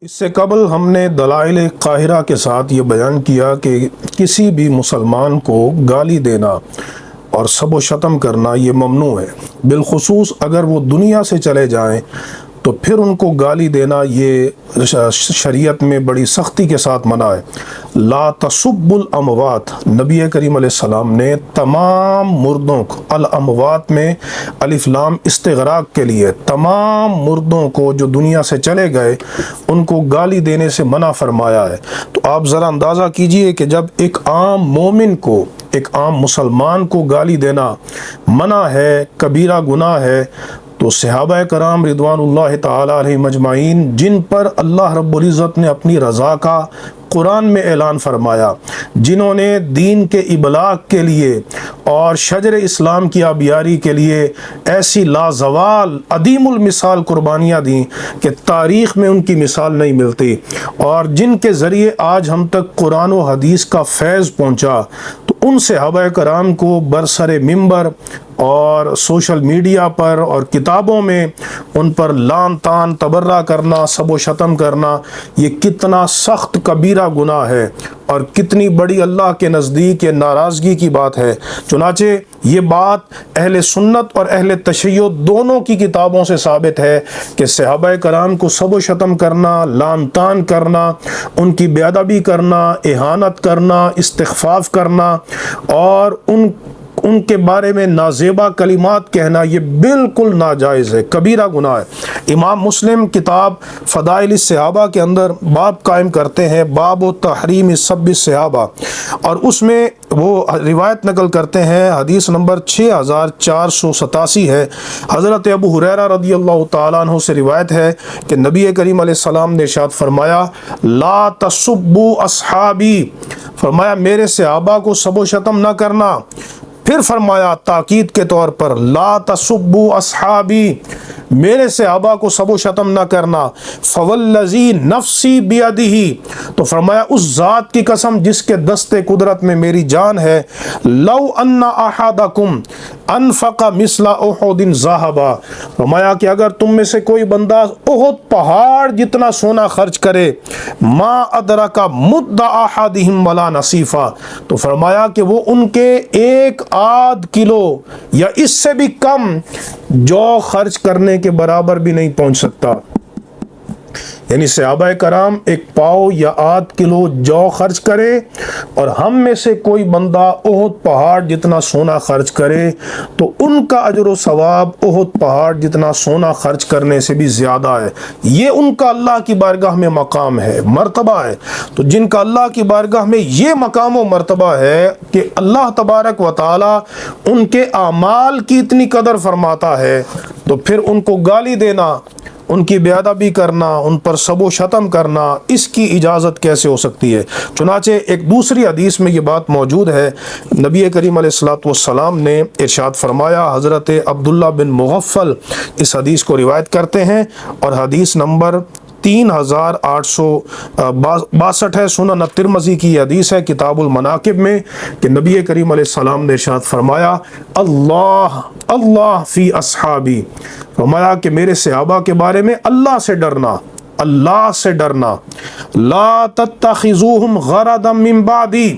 اس سے قبل ہم نے دلائل قاہرہ کے ساتھ یہ بیان کیا کہ کسی بھی مسلمان کو گالی دینا اور سب و شتم کرنا یہ ممنوع ہے، بالخصوص اگر وہ دنیا سے چلے جائیں تو پھر ان کو گالی دینا یہ شریعت میں بڑی سختی کے ساتھ منع ہے۔ لا تسب الاموات، نبی کریم علیہ السلام نے تمام مردوں کو، الاموات میں الف لام استغراق کے لیے، تمام مردوں کو جو دنیا سے چلے گئے ان کو گالی دینے سے منع فرمایا ہے۔ تو آپ ذرا اندازہ کیجئے کہ جب ایک عام مومن کو، ایک عام مسلمان کو گالی دینا منع ہے، کبیرہ گناہ ہے، تو صحابہ کرام رضوان اللہ تعالی علیہم اجمعین، جن پر اللہ رب العزت نے اپنی رضا کا قرآن میں اعلان فرمایا، جنہوں نے دین کے ابلاغ کے لیے اور شجر اسلام کی آبیاری کے لیے ایسی لازوال عدیم المثال قربانیاں دیں کہ تاریخ میں ان کی مثال نہیں ملتی، اور جن کے ذریعے آج ہم تک قرآن و حدیث کا فیض پہنچا، تو ان صحابہ کرام کو برسر منبر اور سوشل میڈیا پر اور کتابوں میں ان پر لعن طعن تبرہ کرنا، سب و شتم کرنا، یہ کتنا سخت کبیرہ گناہ ہے اور کتنی بڑی اللہ کے نزدیک یہ ناراضگی کی بات ہے۔ چنانچہ یہ بات اہل سنت اور اہل تشیع دونوں کی کتابوں سے ثابت ہے کہ صحابہ کرام کو سب و شتم کرنا، لعن طعن کرنا، ان کی بے ادبی کرنا، اہانت کرنا، استخفاف کرنا اور ان کے بارے میں نازیبا کلمات کہنا، یہ بالکل ناجائز ہے، کبیرہ گناہ ہے۔ امام مسلم کتاب فضائل الصحابہ کے اندر باب قائم کرتے ہیں، باب و تحریم سب الصحابہ، اور اس میں وہ روایت نقل کرتے ہیں، حدیث نمبر 6487 ہے، حضرت ابو ہریرہ رضی اللہ تعالیٰ عنہ سے روایت ہے کہ نبی کریم علیہ السلام نے ارشاد فرمایا، لا تسبوا اصحابی، فرمایا میرے صحابہ کو سب و شتم نہ کرنا۔ پھر فرمایا تاکید کے طور پر، لا تسبوا اصحابی، میرے صحابہ کو سب و شتم نہ کرنا، فوالذی نفسی بیدہ، تو فرمایا اس ذات کی قسم جس کے دست قدرت میں میری جان ہے، لو ان احدکم انفق مثل احد ذهبا، فرمایا کہ اگر تم میں سے کوئی بندہ احد پہاڑ جتنا سونا خرچ کرے، ما ادرک مد احدہم ولا نصیفا، تو فرمایا کہ وہ ان کے ایک آدھ کلو یا اس سے بھی کم جو خرچ کرنے کے برابر بھی نہیں پہنچ سکتا۔ یعنی صحابہ کرام ایک پاؤ یا آدھ کلو جو خرچ کرے، اور ہم میں سے کوئی بندہ احد پہاڑ جتنا سونا خرچ کرے تو ان کا اجر و ثواب احد پہاڑ جتنا سونا خرچ کرنے سے بھی زیادہ ہے۔ یہ ان کا اللہ کی بارگاہ میں مقام ہے، مرتبہ ہے۔ تو جن کا اللہ کی بارگاہ میں یہ مقام و مرتبہ ہے کہ اللہ تبارک و تعالی ان کے اعمال کی اتنی قدر فرماتا ہے، تو پھر ان کو گالی دینا، ان کی بے ادبی کرنا، ان پر سب و شتم کرنا، اس کی اجازت کیسے ہو سکتی ہے؟ چنانچہ ایک دوسری حدیث میں یہ بات موجود ہے، نبی کریم علیہ السلام نے ارشاد فرمایا، حضرت عبداللہ بن مغفل اس حدیث کو روایت کرتے ہیں، اور حدیث نمبر 3862 ہے، سنن ترمذی کی یہ حدیث ہے کتاب المناقب میں، کہ نبی کریم علیہ السلام نے ارشاد فرمایا، اللہ فی اصحابی، فرمایا کہ میرے صحابہ کے بارے میں اللہ سے ڈرنا، اللہ سے ڈرنا، لا تتخذوہم غرضا من بعدی،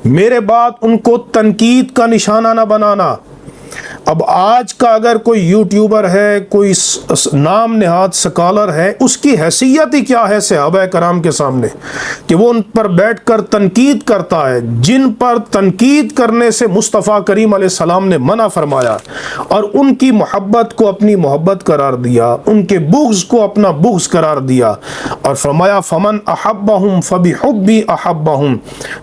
میرے بعد ان کو تنقید کا نشانہ نہ بنانا۔ اب آج کا اگر کوئی یوٹیوبر ہے، کوئی نام نہاد سکالر ہے، اس کی حیثیت ہی کیا ہے صحابہ کرام کے سامنے کہ وہ ان پر بیٹھ کر تنقید کرتا ہے، جن پر تنقید کرنے سے مصطفیٰ کریم علیہ السلام نے منع فرمایا، اور ان کی محبت کو اپنی محبت قرار دیا، ان کے بغض کو اپنا بغض قرار دیا، اور فرمایا فمن احبہم فبحبی احبہم،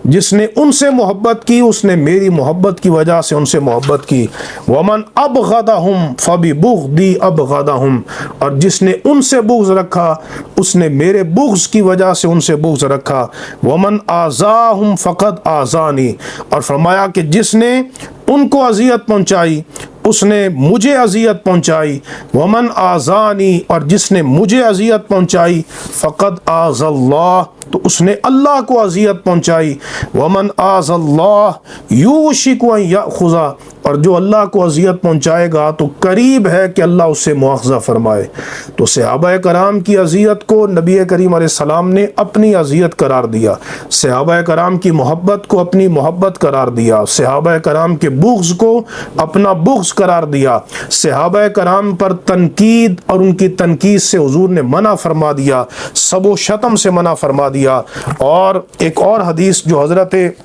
جس نے ان سے محبت کی اس نے میری محبت کی وجہ سے ان سے محبت کی، ومن ابغضہم فببغضی ابغضہم، اور جس نے ان سے بغض رکھا اس نے میرے بغض کی وجہ سے ان سے بغض رکھا، ومن آذاہم فقد آذانی، اور فرمایا کہ جس نے उनको अजियत पहुंचाई उसने मुझे अजियत पहुंचाई, वमन आज़ानी और जिसने मुझे अजियत पहुंचाई फ़क़द आज़ल्लाह तो उसने अल्लाह को अजियत पहुंचाई, वमन आज़ल्लाह यूशिकु अन याख़ुज़ा और जो अल्लाह को अजियत पहुंचाएगा तो करीब है कि अल्लाह उससे मुआख़ज़ा फरमाए। तो सहाबा कराम की अजियत को नबी करीम अलैहिस्सलाम ने अपनी अजियत करार दिया, सहाबा कराम की मोहब्बत को अपनी मोहब्बत करार दिया, सहाबा कराम के बुग़्ज़ को अपना बुग़्ज़ करार दिया, सहाबा कराम पर तनकीद और उनकी तनकीद से हुजूर ने मना फरमा दिया, सबो शतम से मना फरमा दिया। और एक और हदीस जो हज़रत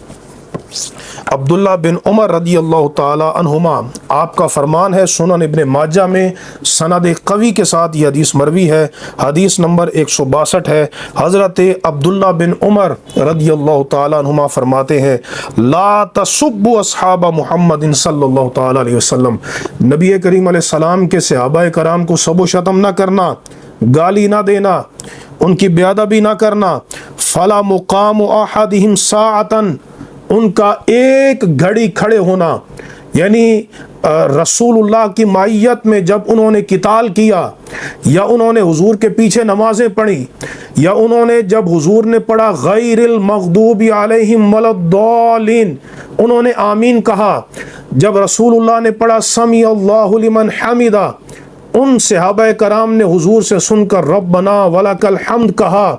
अब्दुल्ला बिन उमर रदी अल्लाह ताला अन्हुमा आपका फरमान है, सुनन इब्ने माजा में सनद कवी के साथ ये हदीस मरवी है, हदीस नंबर 162 है। हज़रत अब्दुल्ला बिन उमर रदी अल्लाह ताला अन्हुमा फरमाते हैं, ला तसुब्बु अस्हाब मुहम्मद सल्लल्लाहु ताला अलैहि वसल्लम, नबी करीम अलैहि सलाम के सहाबा कराम को सबो शतम ना करना, गाली ना देना, उनकी बेअदबी ना करना। फला मुकाम अहदिहिम साअतन, उनका एक घड़ी खड़े होना, यानी रसूलुल्लाह की माइयत में जब उन्होंने किताल किया या उन्होंने हुजूर के पीछे नमाजें पढ़ी या उन्होंने जब हुजूर ने पढ़ा गैरिल मग़दूबी अलैहिम वलद्दालिन उन्होंने आमीन कहा, जब रसूलुल्लाह ने पढ़ा समी अल्लाहु लिमन हमिदा उन सहाबा कराम ने हुजूर से सुनकर रब्बना वलकल हम्द कहा,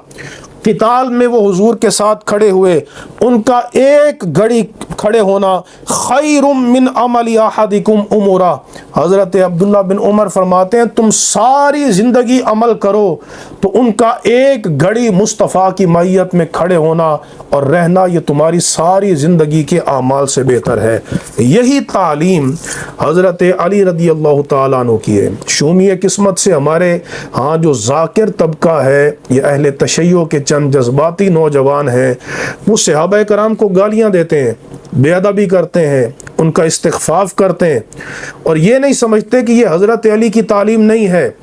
किताल में वो हुजूर के साथ खड़े हुए, उनका एक घड़ी खड़े होना खैरुम मिन अमली अहदिकुम उमरा। हज़रत अब्दुल्ला बिन उमर फरमाते हैं तुम सारी ज़िंदगी अमल करो तो उनका एक घड़ी मुस्तफ़ा की मैयत में खड़े होना और रहना ये तुम्हारी सारी ज़िंदगी के आमाल से बेहतर है। यही तालीम हज़रत अली रदी अल्लाह ताला अन्हु की है। शूमी किस्मत से हमारे हाँ जो ज़ाकिर तबका है, ये अहले तशय्यो के चंद जज्बाती नौजवान हैं, वो सहाबा कराम को गालियाँ देते हैं, बेअदबी करते हैं, उनका इस्तिग़फ़ाफ़ करते हैं और ये नहीं समझते कि ये हज़रत अली की तालीम नहीं है।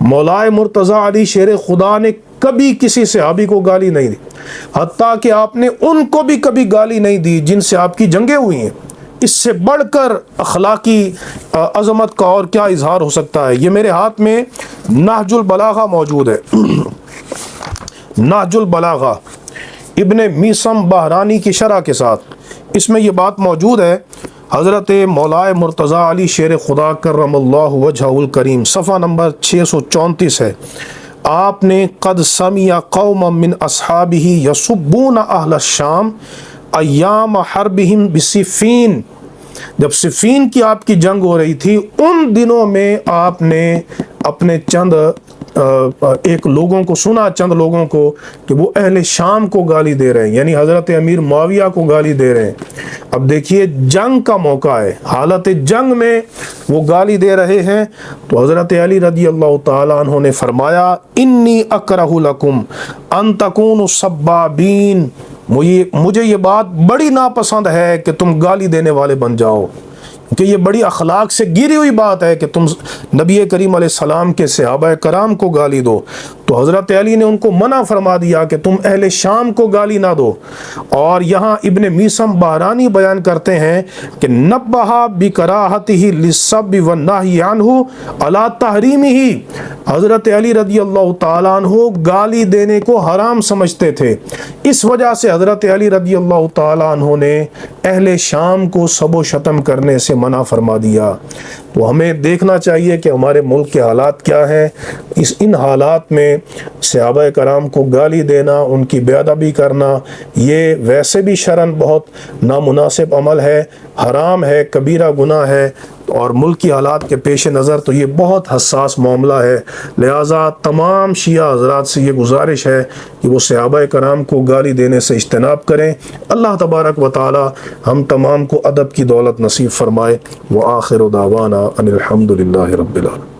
मौलाए मुर्तज़ा अली शेर खुदा ने कभी किसी सहाबी को गाली नहीं दी, हत्ता कि आपने उनको भी कभी गाली नहीं दी जिनसे आपकी जंगें हुई हैं। इससे बढ़कर अखलाकी अज़मत का और क्या इजहार हो सकता है। ये मेरे हाथ में नहजुल बलागा मौजूद है, नहजुल बलागा इब्ने मीसम बहरानी की शरह के साथ, इसमें ये बात मौजूद है। हज़रत मौलाए मुर्तज़ा अली शेर खुदा करमल्लाहु वजहुल करीम सफ़ा नंबर 634 है। आपने क़द समिया क़ौम मिन अस्हाबिही यसुब्बून अहल शाम अय्याम हरबिहिम बिसिफ़ीन, जब सिफ़ीन की आपकी जंग हो रही थी उन दिनों में आपने अपने चंद एक लोगों को सुना, चंद लोगों को कि वो अहले शाम को गाली दे रहे हैं, यानी हज़रत अमीर मुआविया को गाली दे रहे हैं। अब देखिए जंग का मौका है, हालत जंग में वो गाली दे रहे हैं तो हज़रत अली रदी अल्लाह ताला अन्हु ने फरमाया इन्नी अकरहु लकुम अन तकूनु सब्बाबीन, मुझे ये बात बड़ी नापसंद है कि तुम गाली देने वाले बन जाओ, कि ये बड़ी अखलाक से गिरी हुई बात है कि तुम नबी करीम अलैहिस्सलाम के सहाबा कराम को गाली दो। तो हज़रत अली ने उनको मना फरमा दिया कि तुम अहले शाम को गाली ना दो। और यहाँ इब्ने मीसम बहरानी बयान करते हैं कि नब्बहा बिकराहतिही लिस्सब्बि वन्नही अन्हु अला तहरीमिही, हज़रत अली रदी अल्लाह ताला अन्हु गाली देने को हराम समझते थे, इस वजह से हज़रत अली रदी अल्लाह ताला अन्हु ने अहले शाम को सबो शतम करने से मना फरमा दिया। तो हमें देखना चाहिए कि हमारे मुल्क के हालात क्या हैं। इन हालात में सहाबा कराम को गाली देना, उनकी बेअदबी करना, ये वैसे भी शरन बहुत नामुनासिब अमल है, हराम है, कबीरा गुनाह है और मुल्क की हालात के पेश नज़र तो ये बहुत हसास मामला है। लिहाजा तमाम शिया हज़रात से ये गुजारिश है कि वो सहाबा कराम को गाली देने से इज्तनाब करें। अल्लाह तबारक व तआला हम तमाम को अदब की दौलत नसीब फरमाए। व आखिर दावाना अनिल हम्दुलिल्लाहि रब्बिल आलमीन।